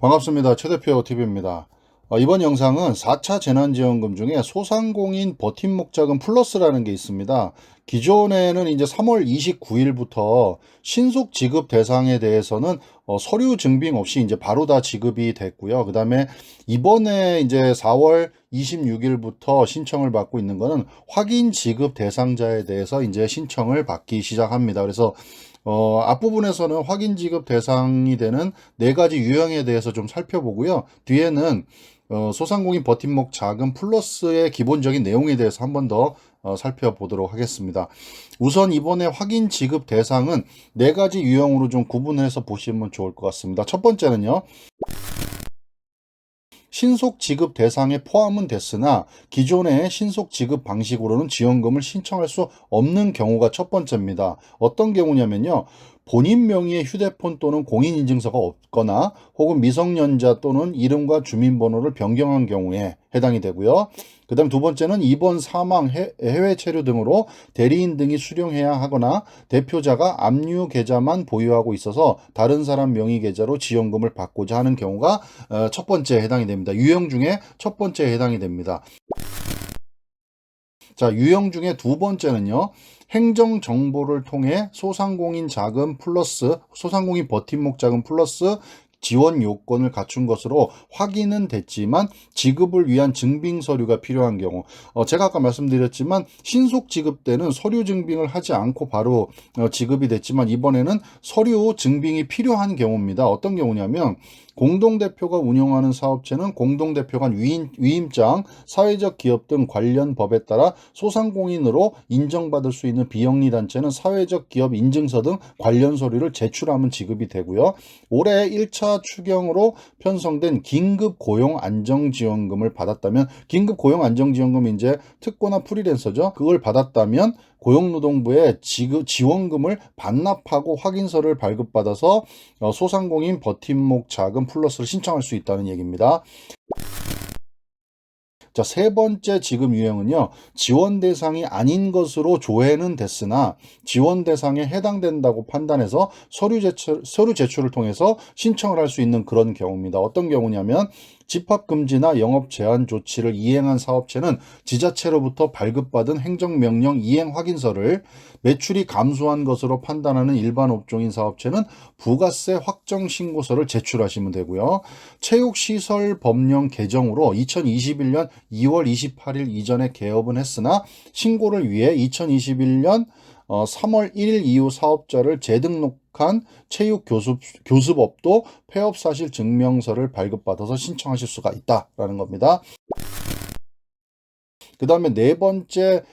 반갑습니다. 최 대표 TV입니다. 이번 영상은 4차 재난지원금 중에 소상공인 버팀목 자금 플러스라는 게 있습니다. 기존에는 이제 3월 29일부터 신속 지급 대상에 대해서는 서류 증빙 없이 이제 바로 다 지급이 됐고요. 그 다음에 이번에 이제 4월 26일부터 신청을 받고 있는 거는 확인 지급 대상자에 대해서 이제 신청을 받기 시작합니다. 그래서 앞부분에서는 확인 지급 대상이 되는 네 가지 유형에 대해서 좀 살펴보고요. 뒤에는 소상공인 버팀목 자금 플러스의 기본적인 내용에 대해서 한 번 더 살펴보도록 하겠습니다. 우선 이번에 확인 지급 대상은 네 가지 유형으로 좀 구분해서 보시면 좋을 것 같습니다. 첫 번째는요. 신속 지급 대상에 포함은 됐으나 기존의 신속 지급 방식으로는 지원금을 신청할 수 없는 경우가 첫 번째입니다. 어떤 경우냐면요. 본인 명의의 휴대폰 또는 공인인증서가 없거나 혹은 미성년자 또는 이름과 주민번호를 변경한 경우에 해당이 되고요. 그 다음 두 번째는 입원, 사망, 해외 체류 등으로 대리인 등이 수령해야 하거나 대표자가 압류 계좌만 보유하고 있어서 다른 사람 명의 계좌로 지원금을 받고자 하는 경우가 첫 번째에 해당이 됩니다. 유형 중에 첫 번째에 해당이 됩니다. 자, 유형 중에 두 번째는요. 행정정보를 통해 소상공인 자금 플러스 소상공인 버팀목 자금 플러스 지원 요건을 갖춘 것으로 확인은 됐지만 지급을 위한 증빙 서류가 필요한 경우, 제가 아까 말씀드렸지만 신속 지급 때는 서류 증빙을 하지 않고 바로 지급이 됐지만 이번에는 서류 증빙이 필요한 경우입니다. 어떤 경우냐면 공동대표가 운영하는 사업체는 공동대표 간 위임장, 사회적 기업 등 관련 법에 따라 소상공인으로 인정받을 수 있는 비영리 단체는 사회적 기업 인증서 등 관련 서류를 제출하면 지급이 되고요. 올해 1차 추경으로 편성된 긴급 고용 안정지원금을 받았다면, 긴급 고용 안정지원금이 이제 특고나 프리랜서죠. 그걸 받았다면 고용노동부에 지원금을 반납하고 확인서를 발급받아서 소상공인 버팀목 자금 플러스를 신청할 수 있다는 얘기입니다. 자, 세 번째 지급 유형은요. 지원 대상이 아닌 것으로 조회는 됐으나 지원 대상에 해당된다고 판단해서 서류 제출을 통해서 신청을 할 수 있는 그런 경우입니다. 어떤 경우냐면 집합 금지나 영업 제한 조치를 이행한 사업체는 지자체로부터 발급받은 행정명령 이행 확인서를, 매출이 감소한 것으로 판단하는 일반 업종인 사업체는 부가세 확정 신고서를 제출하시면 되고요. 체육시설 법령 개정으로 2021년 2월 28일 이전에 개업은 했으나 신고를 위해 2021년 3월 1일 이후 사업자를 재등록한 체육교습업도 폐업사실 증명서를 발급받아서 신청하실 수가 있다라는 겁니다. 그 다음에 네 번째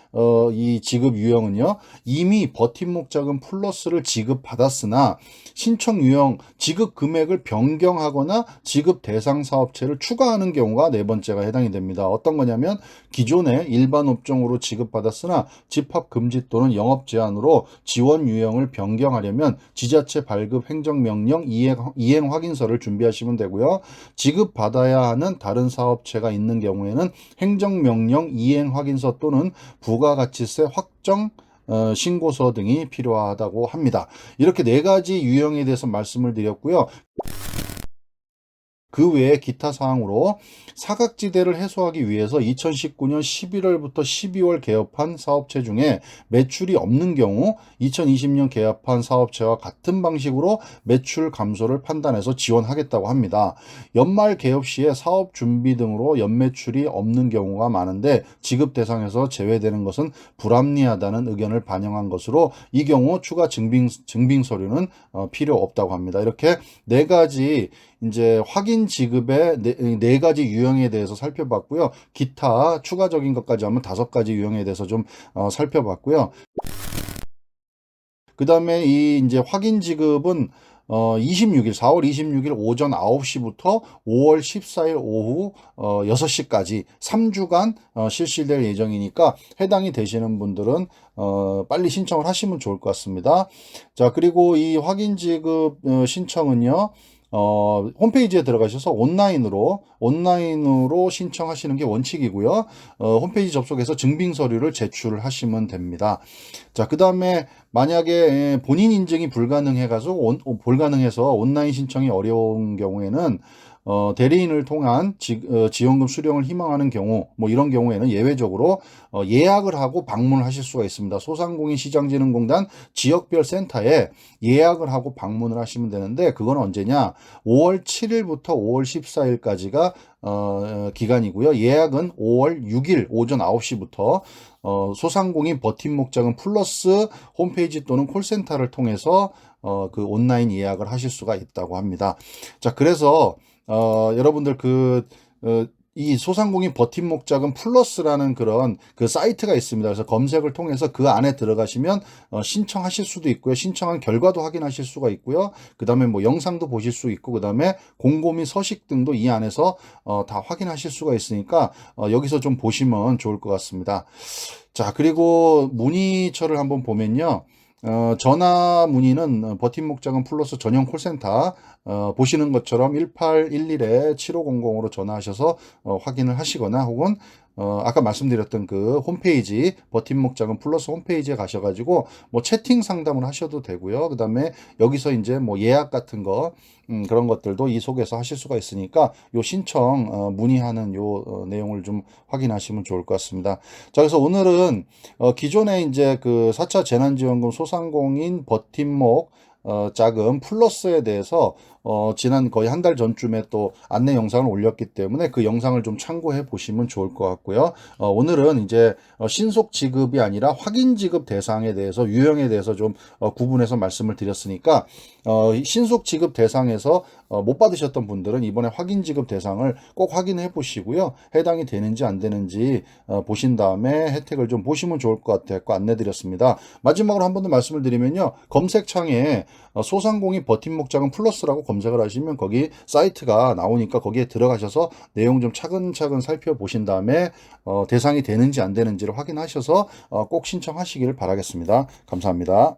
이 지급 유형은요. 이미 버팀목 자금 플러스를 지급받았으나 신청 유형, 지급 금액을 변경하거나 지급 대상 사업체를 추가하는 경우가 네 번째가 해당이 됩니다. 어떤 거냐면 기존에 일반 업종으로 지급받았으나 집합 금지 또는 영업 제한으로 지원 유형을 변경하려면 지자체 발급 행정명령 이행 확인서를 준비하시면 되고요. 지급받아야 하는 다른 사업체가 있는 경우에는 행정명령 이행 확인서 또는 부가가치세 확정 신고서 등이 필요하다고 합니다. 이렇게 네 가지 유형에 대해서 말씀을 드렸고요. 그 외에 기타 사항으로 사각지대를 해소하기 위해서 2019년 11월부터 12월 개업한 사업체 중에 매출이 없는 경우 2020년 개업한 사업체와 같은 방식으로 매출 감소를 판단해서 지원하겠다고 합니다. 연말 개업 시에 사업 준비 등으로 연매출이 없는 경우가 많은데 지급 대상에서 제외되는 것은 불합리하다는 의견을 반영한 것으로 이 경우 추가 증빙 서류는 필요 없다고 합니다. 이렇게 네 가지 이제 확인 지급의 네 가지 유형에 대해서 살펴봤고요. 기타 추가적인 것까지 하면 5가지 유형에 대해서 좀 살펴봤고요. 그 다음에 이 이제 확인 지급은 4월 26일 오전 9시부터 5월 14일 오후 6시까지 3주간 실시될 예정이니까 해당이 되시는 분들은 빨리 신청을 하시면 좋을 것 같습니다. 자, 그리고 이 확인 지급 신청은요. 홈페이지에 들어가셔서 온라인으로 신청하시는 게 원칙이고요. 홈페이지 접속해서 증빙 서류를 제출하시면 됩니다. 자, 그 다음에 만약에 본인 인증이 불가능해서 온라인 신청이 어려운 경우에는 대리인을 통한 지원금 수령을 희망하는 경우, 뭐 이런 경우에는 예외적으로 예약을 하고 방문을 하실 수가 있습니다. 소상공인 시장진흥공단 지역별 센터에 예약을 하고 방문을 하시면 되는데, 그건 언제냐? 5월 7일부터 5월 14일까지가 기간이고요. 예약은 5월 6일 오전 9시부터 소상공인 버팀목 자금 플러스 홈페이지 또는 콜센터를 통해서 그 온라인 예약을 하실 수가 있다고 합니다. 자, 그래서 여러분들 이 소상공인 버팀목 자금 플러스라는 그런 그 사이트가 있습니다. 그래서 검색을 통해서 그 안에 들어가시면 신청하실 수도 있고요. 신청한 결과도 확인하실 수가 있고요. 그 다음에 뭐 영상도 보실 수 있고, 그 다음에 공고 및 서식 등도 이 안에서 다 확인하실 수가 있으니까 여기서 좀 보시면 좋을 것 같습니다. 자, 그리고 문의처를 한번 보면요. 전화 문의는 버팀목 자금 플러스 전용 콜센터 보시는 것처럼 1811-7500으로 전화하셔서 확인을 하시거나, 혹은 아까 말씀드렸던 그 홈페이지 버팀목 자금 플러스 홈페이지에 가셔가지고 뭐 채팅 상담을 하셔도 되고요. 그 다음에 여기서 이제 뭐 예약 같은 거 그런 것들도 이 속에서 하실 수가 있으니까 요 신청 문의하는 요 내용을 좀 확인하시면 좋을 것 같습니다. 자, 그래서 오늘은 기존에 이제 그 4차 재난지원금 소상공인 버팀목 자금 플러스에 대해서 지난 거의 한 달 전쯤에 또 안내 영상을 올렸기 때문에 그 영상을 좀 참고해 보시면 좋을 것 같고요. 오늘은 이제 신속 지급이 아니라 확인 지급 대상에 대해서, 유형에 대해서 좀 구분해서 말씀을 드렸으니까 신속 지급 대상에서 못 받으셨던 분들은 이번에 확인 지급 대상을 꼭 확인해 보시고요. 해당이 되는지 안 되는지 보신 다음에 혜택을 좀 보시면 좋을 것 같아서 안내 드렸습니다. 마지막으로 한 번 더 말씀을 드리면요. 검색창에 소상공인 버팀목 자금 플러스라고 검색을 하시면 거기 사이트가 나오니까 거기에 들어가셔서 내용 좀 차근차근 살펴보신 다음에 대상이 되는지 안 되는지를 확인하셔서 꼭 신청하시기를 바라겠습니다. 감사합니다.